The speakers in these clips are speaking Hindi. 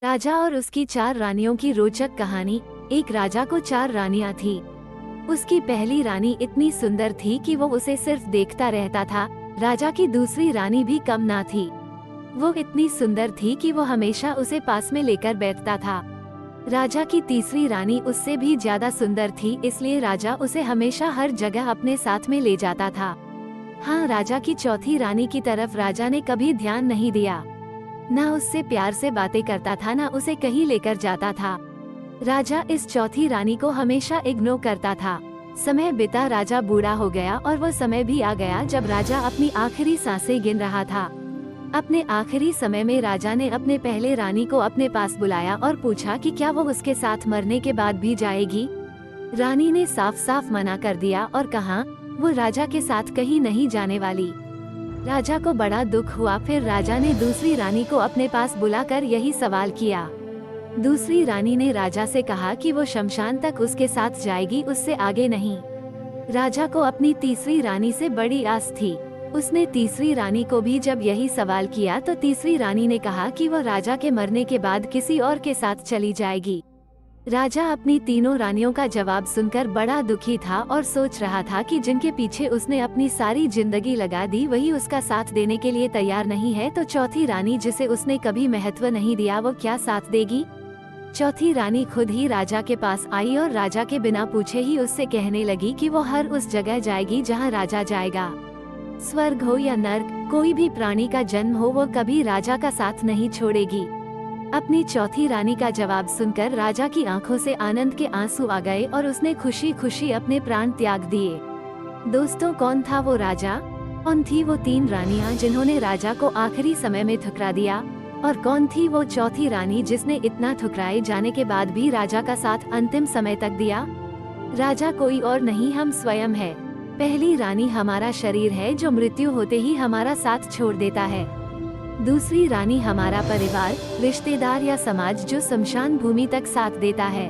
राजा और उसकी 4 रानियों की रोचक कहानी। एक राजा को 4 रानियां थी। उसकी पहली रानी इतनी सुंदर थी कि वो उसे सिर्फ देखता रहता था। राजा की दूसरी रानी भी कम ना थी। वो इतनी सुंदर थी कि वो हमेशा उसे पास में लेकर बैठता था। राजा की तीसरी रानी उससे भी ज्यादा सुंदर थी, इसलिए राजा उसे हमेशा हर जगह अपने साथ में ले जाता था। हाँ, राजा की चौथी रानी की तरफ राजा ने कभी ध्यान नहीं दिया। ना उससे प्यार से बातें करता था, ना उसे कहीं लेकर जाता था। राजा इस चौथी रानी को हमेशा इग्नोर करता था। समय बीता, राजा बूढ़ा हो गया और वो समय भी आ गया जब राजा अपनी आखिरी सांसें गिन रहा था। अपने आखिरी समय में राजा ने अपने पहले रानी को अपने पास बुलाया और पूछा कि क्या वो उसके साथ मरने के बाद भी जाएगी। रानी ने साफ साफ मना कर दिया और कहा वो राजा के साथ कहीं नहीं जाने वाली। राजा को बड़ा दुख हुआ। फिर राजा ने दूसरी रानी को अपने पास बुलाकर यही सवाल किया। दूसरी रानी ने राजा से कहा कि वो शमशान तक उसके साथ जाएगी, उससे आगे नहीं। राजा को अपनी तीसरी रानी से बड़ी आस थी। उसने तीसरी रानी को भी जब यही सवाल किया तो तीसरी रानी ने कहा कि वो राजा के मरने के बाद किसी और के साथ चली जाएगी। राजा अपनी तीनों रानियों का जवाब सुनकर बड़ा दुखी था और सोच रहा था कि जिनके पीछे उसने अपनी सारी जिंदगी लगा दी वही उसका साथ देने के लिए तैयार नहीं है, तो चौथी रानी जिसे उसने कभी महत्व नहीं दिया वो क्या साथ देगी। चौथी रानी खुद ही राजा के पास आई और राजा के बिना पूछे ही उससे कहने लगी कि वो हर उस जगह जाएगी जहाँ राजा जाएगा। स्वर्ग हो या नर्क, कोई भी प्राणी का जन्म हो, वो कभी राजा का साथ नहीं छोड़ेगी। अपनी चौथी रानी का जवाब सुनकर राजा की आंखों से आनंद के आंसू आ गए और उसने खुशी खुशी अपने प्राण त्याग दिए। दोस्तों, कौन था वो राजा? कौन थी वो 3 रानियां जिन्होंने राजा को आखिरी समय में ठुकरा दिया? और कौन थी वो चौथी रानी जिसने इतना ठुकराए जाने के बाद भी राजा का साथ अंतिम समय तक दिया? राजा कोई और नहीं, हम स्वयं है। पहली रानी हमारा शरीर है जो मृत्यु होते ही हमारा साथ छोड़ देता है। दूसरी रानी हमारा परिवार, रिश्तेदार या समाज जो शमशान भूमि तक साथ देता है।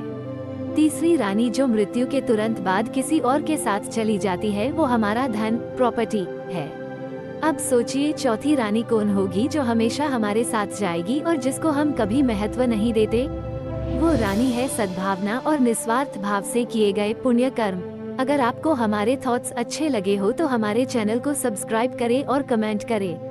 तीसरी रानी जो मृत्यु के तुरंत बाद किसी और के साथ चली जाती है, वो हमारा धन, प्रॉपर्टी है। अब सोचिए चौथी रानी कौन होगी जो हमेशा हमारे साथ जाएगी और जिसको हम कभी महत्व नहीं देते। वो रानी है सद्भावना और निस्वार्थ भाव से किए गए पुण्य कर्म। अगर आपको हमारे थॉट्स अच्छे लगे हो तो हमारे चैनल को सब्सक्राइब करें और कमेंट करें।